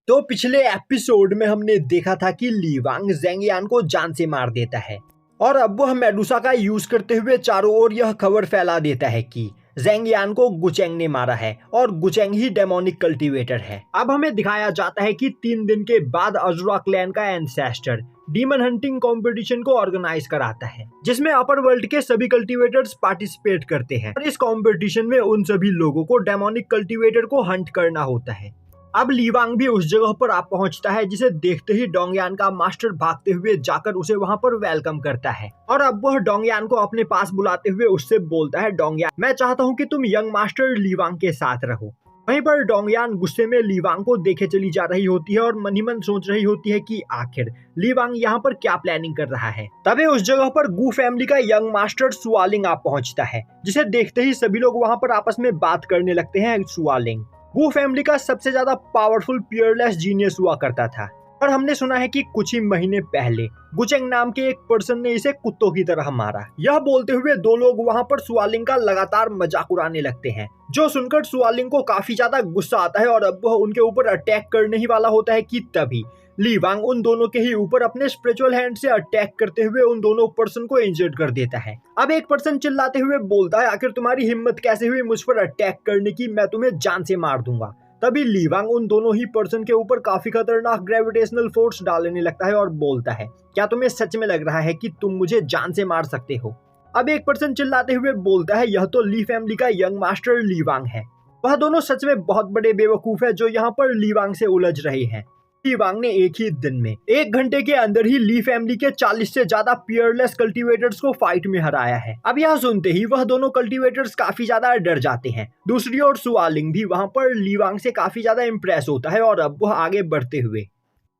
तो पिछले एपिसोड में हमने देखा था कि ली वांग ज़ेंग यान को जान से मार देता है और अब वह मेडुसा का यूज करते हुए चारों ओर यह खबर फैला देता है कि ज़ेंग यान को गुचेंग ने मारा है और गुचेंग ही डेमोनिक कल्टीवेटर है। अब हमें दिखाया जाता है कि 3 दिन के बाद अजुरा क्लैन का एंसेस्टर डीमन हंटिंग कंपटीशन को ऑर्गेनाइज कराता है, जिसमें अपर वर्ल्ड के सभी कल्टीवेटर्स पार्टिसिपेट करते हैं और इस कंपटीशन में उन सभी लोगों को डेमोनिक कल्टीवेटर को हंट करना होता है। अब ली वांग भी उस जगह पर आ पहुंचता है, जिसे देखते ही डोंगयान का मास्टर भागते हुए जाकर उसे वहां पर वेलकम करता है और अब वह डोंगयान को अपने पास बुलाते हुए उससे बोलता है, डोंगयान मैं चाहता हूं कि तुम यंग मास्टर ली वांग के साथ रहो। वहीं पर डोंगयान गुस्से में ली वांग को देखे चली जा रही होती है और मन ही मन सोच रही होती है कि आखिर ली वांग यहाँ पर क्या प्लानिंग कर रहा है। तभी उस जगह पर गू फैमिली का यंग मास्टर सुआलिंग आ पहुंचता है, जिसे देखते ही सभी लोग वहां पर आपस में बात करने लगते हैं। सुआलिंग गू फैमिली का सबसे ज्यादा पावरफुल पियरलेस जीनियस हुआ करता था और हमने सुना है कि कुछ ही महीने पहले गुचेंग नाम के एक पर्सन ने इसे कुत्तों की तरह मारा। यह बोलते हुए दो लोग वहां पर सुआलिंग का लगातार मजाक उड़ाने लगते हैं, जो सुनकर सुआलिंग को काफी ज्यादा गुस्सा आता है और अब वह उनके ऊपर अटैक करने ही वाला होता है कि तभी ली वांग उन दोनों के ही ऊपर अपने स्पिरिचुअल हैंड से अटैक करते हुए उन दोनों पर्सन को इंजर्ड कर देता है। अब एक पर्सन चिल्लाते हुए बोलता है, आखिर तुम्हारी हिम्मत कैसे हुई मुझ पर अटैक करने की, मैं तुम्हें जान से मार दूंगा। तभी ली वांग उन दोनों ही पर्सन के ऊपर काफी खतरनाक ग्रेविटेशनल फोर्स डालने लगता है और बोलता है, क्या तुम्हें सच में लग रहा है कि तुम मुझे जान से मार सकते हो? अब एक पर्सन चिल्लाते हुए बोलता है, यह तो ली फैमिली का यंग मास्टर ली वांग है। वह दोनों सच में बहुत बड़े बेवकूफ है जो यहाँ पर ली वांग से उलझ रहे हैं। ली वांग ने एक ही दिन में 1 घंटे के अंदर ही ली फैमिली के 40 से ज्यादा पियरलेस कल्टीवेटर्स को फाइट में हराया है। अब यह सुनते ही वह दोनों कल्टीवेटर्स काफी ज्यादा डर जाते हैं। दूसरी ओर सुआलिंग भी वहां पर ली वांग से काफी ज्यादा इंप्रेस होता है और अब वह आगे बढ़ते हुए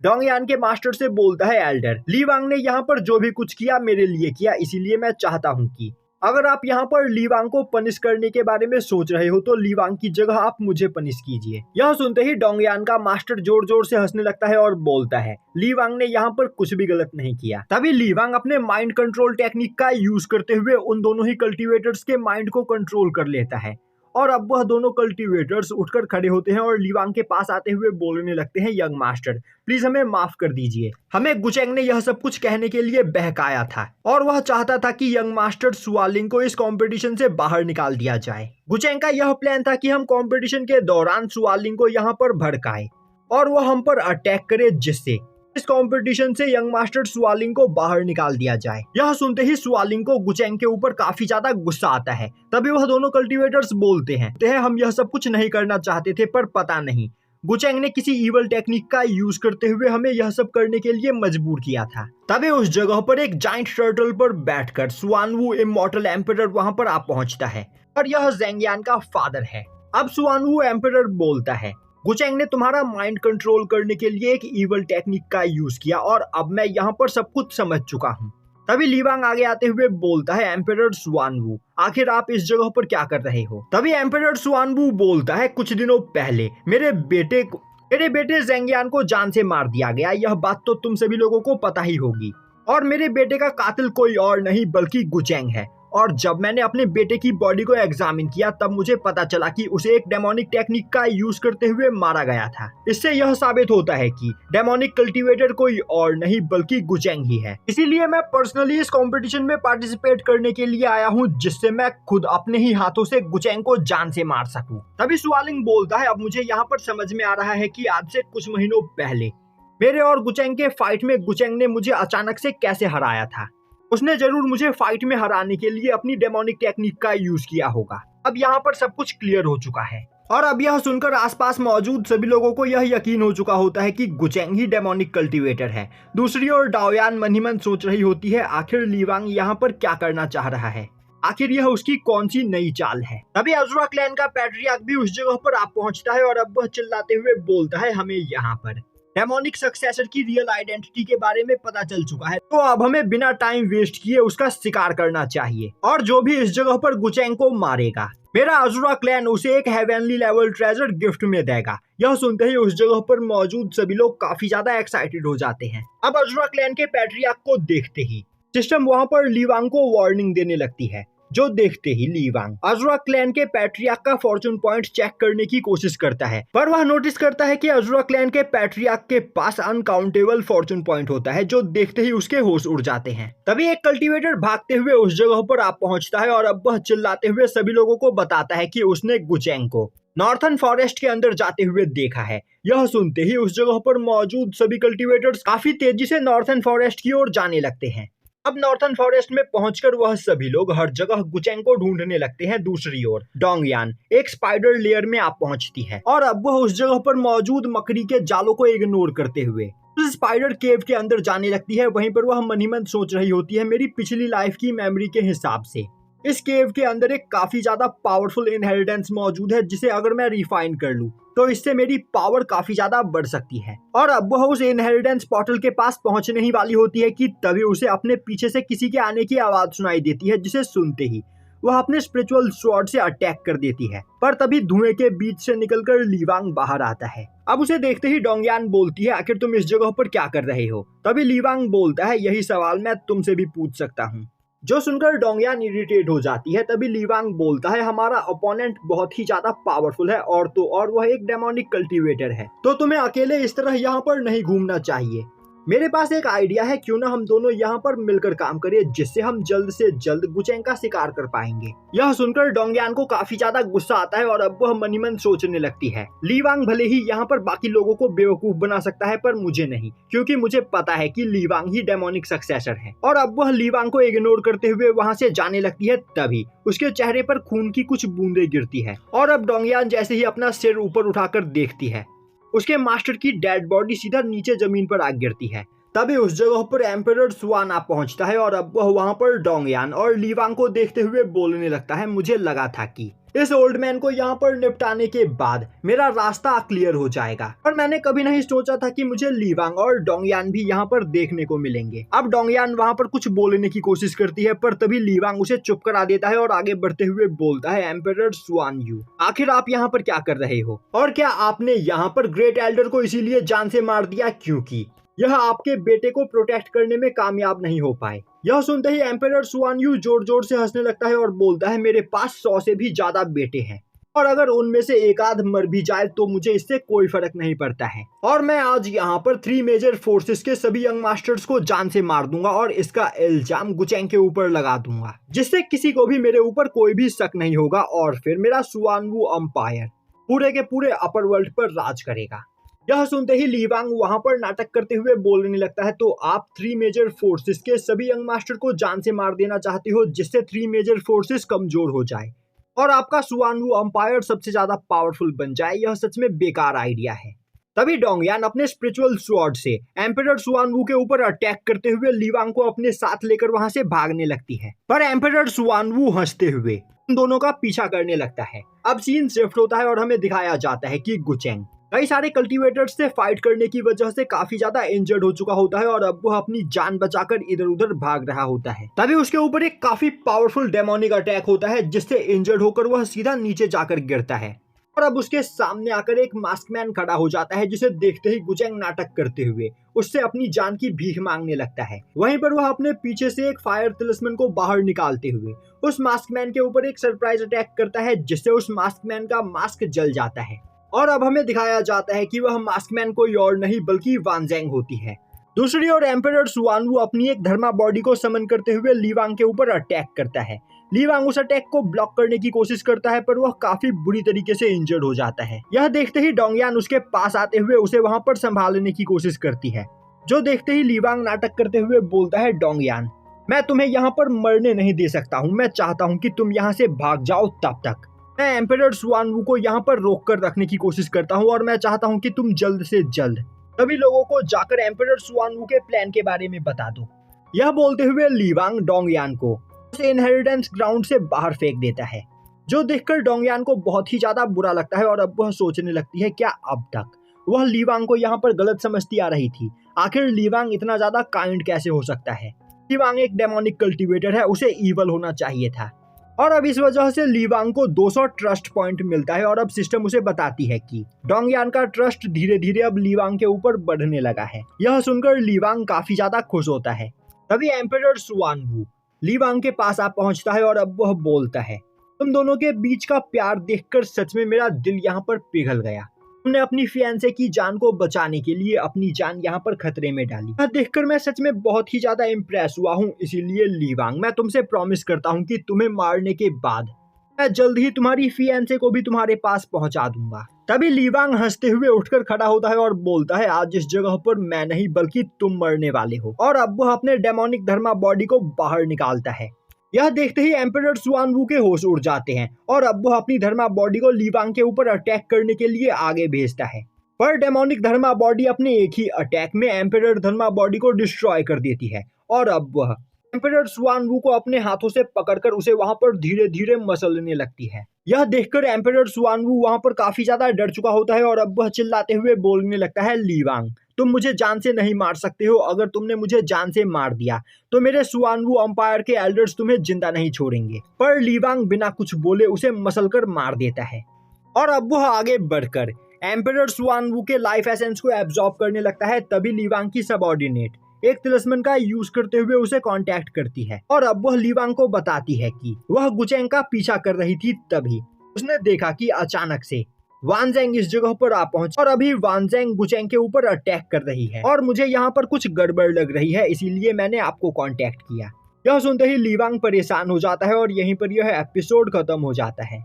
डोंगयान के मास्टर से बोलता है, एल्डर ली वांग ने यहाँ पर जो भी कुछ किया मेरे लिए किया, इसीलिए मैं चाहता हूँ कि अगर आप यहाँ पर ली वांग को पनिश करने के बारे में सोच रहे हो तो ली वांग की जगह आप मुझे पनिश कीजिए। यह सुनते ही डोंगयान का मास्टर जोर जोर से हंसने लगता है और बोलता है, ली वांग ने यहाँ पर कुछ भी गलत नहीं किया। तभी ली वांग अपने माइंड कंट्रोल टेक्निक का यूज करते हुए उन दोनों ही कल्टीवेटर्स के माइंड को कंट्रोल कर लेता है और अब वह दोनों कल्टीवेटर्स उठकर खड़े होते हैं और ली वांग के पास आते हुए बोलने लगते हैं, यंग मास्टर प्लीज हमें माफ कर दीजिए, हमें गुचेंग ने यह सब कुछ कहने के लिए बहकाया था और वह चाहता था कि यंग मास्टर सुआलिंग को इस कंपटीशन से बाहर निकाल दिया जाए। गुचेंग का यह प्लान था कि हम कंपटीशन के दौरान सुआलिंग को यहाँ पर भड़काए और वह हम पर अटैक करे, जिससे इस कंपटीशन से यंग मास्टर सुआलिंग को बाहर निकाल दिया जाए। यह सुनते ही सुआलिंग को गुचेंग के ऊपर काफी ज्यादा गुस्सा आता है। तभी वह दोनों कल्टीवेटर्स बोलते हैं, हम यह सब कुछ नहीं करना चाहते थे, पर पता नहीं गुचेंग ने किसी इवल टेक्निक का यूज करते हुए हमें यह सब करने के लिए मजबूर किया था। तभी उस जगह पर एक जाइंट टर्टल पर बैठकर सुआनवू इमॉर्टल एम्परर वहां पर आ पहुंचता है और यह ज़ेंग यान का फादर है। अब सुआनवू एम्परर बोलता है, गुचेंग ने तुम्हारा माइंड कंट्रोल करने के लिए एक इवल टेक्निक का यूज किया और अब मैं यहाँ पर सब कुछ समझ चुका हूँ। तभी ली वांग आगे आते हुए बोलता है, एम्परर सुआनवू आखिर आप इस जगह पर क्या कर रहे हो? तभी एम्परर सुआनवू बोलता है, कुछ दिनों पहले मेरे बेटे ज़ेंग यान को जान से मार दिया गया, यह बात तो तुम सभी लोगों को पता ही होगी और मेरे बेटे का कातिल कोई और नहीं बल्कि गुचेंग है। और जब मैंने अपने बेटे की बॉडी को एग्जामिन किया तब मुझे पता चला कि उसे एक डेमोनिक टेक्निक का यूज करते हुए मारा गया था। इससे यह साबित होता है कि डेमोनिक कल्टीवेटर कोई और नहीं बल्कि गुचेंग ही है। इसीलिए मैं पर्सनली इस कंपटीशन में पार्टिसिपेट करने के लिए आया हूँ, जिससे मैं खुद अपने ही हाथों से गुचेंग को जान से मार सकूं। तभी सुआलिंग बोलता है, अब मुझे यहाँ पर समझ में आ रहा है कि आज से कुछ महीनों पहले मेरे और गुचेंग के फाइट में गुचेंग ने मुझे अचानक से कैसे हराया था। उसने जरूर मुझे फाइट में हराने के लिए अपनी डेमोनिक टेक्निक का यूज किया होगा। अब यहाँ पर सब कुछ क्लियर हो चुका है और अब यह सुनकर आसपास मौजूद सभी लोगों को यह यकीन हो चुका होता है कि गुचेंग ही डेमोनिक कल्टीवेटर है। दूसरी ओर डाओयान मन ही मन सोच रही होती है, आखिर ली वांग यहाँ पर क्या करना चाह रहा है, आखिर यह उसकी कौन सी नई चाल है। तभी अजुरा क्लैन का पैट्रियार्क भी उस जगह पर आ पहुंचता है और अब वह चिल्लाते हुए बोलता है, हमें यहाँ पर डेमोनिक सक्सेसर की रियल आइडेंटिटी के बारे में पता चल चुका है, तो अब हमें बिना टाइम वेस्ट किए उसका शिकार करना चाहिए और जो भी इस जगह पर गुचेंग को मारेगा मेरा अजुरा क्लैन उसे एक हेवनली लेवल ट्रेजर गिफ्ट में देगा। यह सुनते ही उस जगह पर मौजूद सभी लोग काफी ज्यादा एक्साइटेड हो जाते हैं। अब अजुरा क्लैन के पैट्रियार्क को देखते ही सिस्टम वहां पर ली वांग को वार्निंग देने लगती है, जो देखते ही ली वांग अजुरा क्लैन के पैट्रियार्क का फॉर्चून पॉइंट चेक करने की कोशिश करता है, पर वह नोटिस करता है कि अजुरा क्लैन के पैट्रियार्क के पास अनकाउंटेबल फॉर्चून पॉइंट होता है, जो देखते ही उसके होश उड़ जाते हैं। तभी एक कल्टीवेटर भागते हुए उस जगह पर आ पहुंचता है और अब वह चिल्लाते हुए सभी लोगों को बताता है कि उसने गुचेंग को नॉर्थन फॉरेस्ट के अंदर जाते हुए देखा है। यह सुनते ही उस जगह पर मौजूद सभी कल्टीवेटर्स काफी तेजी से नॉर्थन फॉरेस्ट की ओर जाने लगते हैं। अब नॉर्थन फॉरेस्ट में पहुंचकर वह सभी लोग हर जगह गुचेंग को ढूंढने लगते हैं। दूसरी ओर डोंगयान एक स्पाइडर लेयर में आ पहुंचती है और अब वह उस जगह पर मौजूद मकड़ी के जालों को इग्नोर करते हुए उस स्पाइडर केव के अंदर जाने लगती है। वहीं पर वह मन ही मन सोच रही होती है, मेरी पिछली लाइफ की मेमोरी के हिसाब से इस केव के अंदर एक काफी ज्यादा पावरफुल इनहेरिटेंस मौजूद है, जिसे अगर मैं रिफाइन कर लूं तो इससे मेरी पावर काफी ज्यादा बढ़ सकती है। और अब वह उस इनहेरिटेंस पोर्टल के पास पहुंचने ही वाली होती है कि तभी उसे अपने पीछे से किसी के आने की आवाज सुनाई देती है, जिसे सुनते ही वह अपने स्पिरिचुअल स्वॉर्ड से अटैक कर देती है। पर तभी धुएं के बीच से निकलकर ली वांग बाहर आता है। अब उसे देखते ही डोंगयान बोलती है, आखिर तुम इस जगह पर क्या कर रहे हो? तभी ली वांग बोलता है, यही सवाल मैं तुमसे भी पूछ सकता हूँ। जो सुनकर डोंगयान इरिटेट हो जाती है। तभी ली वांग बोलता है, हमारा ओपोनेंट बहुत ही ज्यादा पावरफुल है और तो और वह एक डेमोनिक कल्टीवेटर है, तो तुम्हें अकेले इस तरह यहाँ पर नहीं घूमना चाहिए। मेरे पास एक आइडिया है, क्यों ना हम दोनों यहाँ पर मिलकर काम करें, जिससे हम जल्द से जल्द गुचेंग का शिकार कर पाएंगे। यह सुनकर डोंगयान को काफी ज्यादा गुस्सा आता है और अब वह मन ही मन सोचने लगती है, ली वांग भले ही यहाँ पर बाकी लोगों को बेवकूफ बना सकता है, पर मुझे नहीं, क्योंकि मुझे पता है कि ली वांग ही डेमोनिक सक्सेसर है। और अब वह ली वांग को इग्नोर करते हुए वहाँ से जाने लगती है। तभी उसके चेहरे पर खून की कुछ बूंदें गिरती है और अब डोंगयान जैसे ही अपना सिर ऊपर उठाकर देखती है, उसके मास्टर की डेड बॉडी सीधा नीचे जमीन पर आ गिरती है। तभी उस जगह पर एम्परर सुआन आ पहुंचता है और अब वह वहां पर डोंगयान और ली वांग को देखते हुए बोलने लगता है, मुझे लगा था कि इस ओल्ड मैन को यहाँ पर निपटाने के बाद मेरा रास्ता क्लियर हो जाएगा, और मैंने कभी नहीं सोचा था कि मुझे ली वांग और डोंगयान भी यहाँ पर देखने को मिलेंगे। अब डोंगयान वहाँ पर कुछ बोलने की कोशिश करती है, पर तभी ली वांग उसे चुप करा देता है और आगे बढ़ते हुए बोलता है, एम्परर सुआन यू, आखिर आप यहाँ पर क्या कर रहे हो? और क्या आपने यहाँ पर ग्रेट एल्डर को इसीलिए जान से मार दिया क्योंकि यह आपके बेटे को प्रोटेक्ट करने में कामयाब नहीं हो पाए? यह सुनते ही एम्परर सुआन यू जोर जोर से हंसने लगता है और बोलता है, मेरे पास 100 से भी ज्यादा बेटे हैं और अगर उनमें से एक आध मर भी जाए तो मुझे इससे कोई फर्क नहीं पड़ता है, और मैं आज यहाँ पर 3 मेजर फोर्सेस के सभी यंग मास्टर्स को जान से मार दूंगा और इसका इल्जाम गुचेंग के ऊपर लगा दूंगा, जिससे किसी को भी मेरे ऊपर कोई भी शक नहीं होगा, और फिर मेरा सुआनवू एम्पायर पूरे के पूरे अपर वर्ल्ड पर राज करेगा। यह सुनते ही ली वांग वहां पर नाटक करते हुए बोलने लगता है, तो आप 3 मेजर फोर्सेस के सभी यंग मास्टर को जान से मार देना चाहते हो, जिससे 3 मेजर फोर्सेस कमजोर हो जाए और आपका सुआनवू एम्पायर सबसे ज्यादा पावरफुल बन जाए। यह सच में बेकार आइडिया है। तभी डोंगयान अपने स्पिरिचुअल स्वॉर्ड से एम्परर सुआनवू के ऊपर अटैक करते हुए ली वांग को अपने साथ लेकर वहां से भागने लगती है, पर एम्परर सुआनवू हंसते हुए उन दोनों का पीछा करने लगता है। अब सीन शिफ्ट होता है और हमें दिखाया जाता है कि गुचेंग कई सारे कल्टीवेटर्स से फाइट करने की वजह से काफी ज्यादा इंजर्ड हो चुका होता है और अब वह अपनी जान बचाकर इधर उधर भाग रहा होता है। तभी उसके ऊपर एक काफी पावरफुल डेमोनिक अटैक होता है, जिससे इंजर्ड होकर वह सीधा नीचे जाकर गिरता है और अब उसके सामने आकर एक मास्कमैन खड़ा हो जाता है, जिसे देखते ही गुचेंग नाटक करते हुए उससे अपनी जान की भीख मांगने लगता है। वहीं पर वह अपने पीछे से एक फायर तिलिस्मन को बाहर निकालते हुए उस मास्कमैन के ऊपर एक सरप्राइज अटैक करता है, जिससे उस मास्कमैन का मास्क जल जाता है और अब हमें दिखाया जाता है कि वह मास्कमैन कोई और नहीं बल्कि वानजेंग होती है। दूसरी ओर एम्परर सुआनवू अपनी एक धर्मा बॉडी को समन करते हुए ली वांग के ऊपर अटैक करता है। ली वांग उस अटैक को ब्लॉक करने की कोशिश करता है, पर वह काफी बुरी तरीके से इंजर्ड हो जाता है। यह देखते ही डोंगयान उसके पास आते हुए उसे वहां पर संभालने की कोशिश करती है, जो देखते ही ली वांग नाटक करते हुए बोलता है, डोंगयान मैं तुम्हें यहाँ पर मरने नहीं दे सकता हूँ, मैं चाहता हूँ कि तुम यहाँ से भाग जाओ, तब तक मैं एम्परर सुआनवू को यहाँ पर रोक कर रखने की कोशिश करता हूँ और मैं चाहता हूँ कि तुम जल्द से जल्द सभी लोगों को जाकर एम्परर सुआनवू के प्लान के बारे में बता दो। यह बोलते हुए ली वांग डोंगयान को उस इनहेरिटेंस ग्राउंड से बाहर फेंक देता है, जो देखकर डोंगयान को बहुत ही ज्यादा बुरा लगता है और अब वह सोचने लगती है, क्या अब तक वह ली वांग को यहाँ पर गलत समझती आ रही थी? आखिर ली वांग इतना ज्यादा काइंड कैसे हो सकता है? ली वांग एक डेमोनिक कल्टीवेटर है, उसे ईवल होना चाहिए था। और अब इस वजह से ली वांग को 200 ट्रस्ट पॉइंट मिलता है और अब सिस्टम उसे बताती है कि डोंगयान का ट्रस्ट धीरे धीरे अब ली वांग के ऊपर बढ़ने लगा है। यह सुनकर ली वांग काफी ज्यादा खुश होता है। तभी एम्परर सुआनवू लीवांग के पास आ पहुंचता है और अब वह बोलता है, तुम दोनों के बीच का प्यार देखकर सच में मेरा दिल यहाँ पर पिघल गया। तुमने अपनी फियांसे की जान को बचाने के लिए अपनी जान यहाँ पर खतरे में डाली। यह देखकर मैं सच में बहुत ही ज्यादा इम्प्रेस हुआ हूँ। इसीलिए लीवांग, मैं तुमसे प्रॉमिस करता हूँ कि तुम्हें मारने के बाद मैं जल्द ही तुम्हारी फियांसे को भी तुम्हारे पास पहुंचा दूंगा। तभी लीवांग हंसते हुए उठकर खड़ा होता है और बोलता है, आज इस जगह पर मैं नहीं बल्कि तुम मरने वाले हो। और अब वह अपने डेमोनिक धर्मा बॉडी को बाहर निकालता है। यह देखते ही एम्परर सुआनवू के होश उड़ जाते हैं और अब वह अपनी धर्मा बॉडी को लीवांग के ऊपर अटैक करने के लिए आगे भेजता है। पर डेमोनिक धर्मा बॉडी अपने एक ही अटैक में एम्परर धर्मा बॉडी को डिस्ट्रॉय कर देती है और अब वह एम्परर सुआनवू को अपने हाथों से पकड़कर उसे वहां पर धीरे धीरे मसलने लगती है। यह देखकर एम्परर सुआनवू वहां पर काफी ज्यादा डर चुका होता है और अब वह चिल्लाते हुए बोलने लगता है, लीवांग, तुम मुझे जान से नहीं मार सकते हो। अगर तुमने मुझे जान से मार दिया तो मेरे सुआनवू एम्पायर के एल्डर्स तुम्हें जिंदा नहीं छोड़ेंगे। पर लीवांग बिना कुछ बोले उसे मसलकर मार देता है और अब वह आगे बढ़कर एम्परर सुआनवू के लाइफ एसेंस को एब्जॉर्ब करने लगता है। तभी लीवांग की सबऑर्डिनेट एक तिलिस्मन का यूज करते हुए उसे कांटेक्ट करती है और अब वह लीवांग को बताती है कि वह गुचेंग का पीछा कर रही थी। तभी उसने देखा कि अचानक से वानजेंग इस जगह पर आ पहुंची और अभी वानजेंग गुचेंग के ऊपर अटैक कर रही है और मुझे यहाँ पर कुछ गड़बड़ लग रही है, इसीलिए मैंने आपको कांटेक्ट किया। यह सुनते ही लीवांग परेशान हो जाता है और यहीं पर यह एपिसोड खत्म हो जाता है।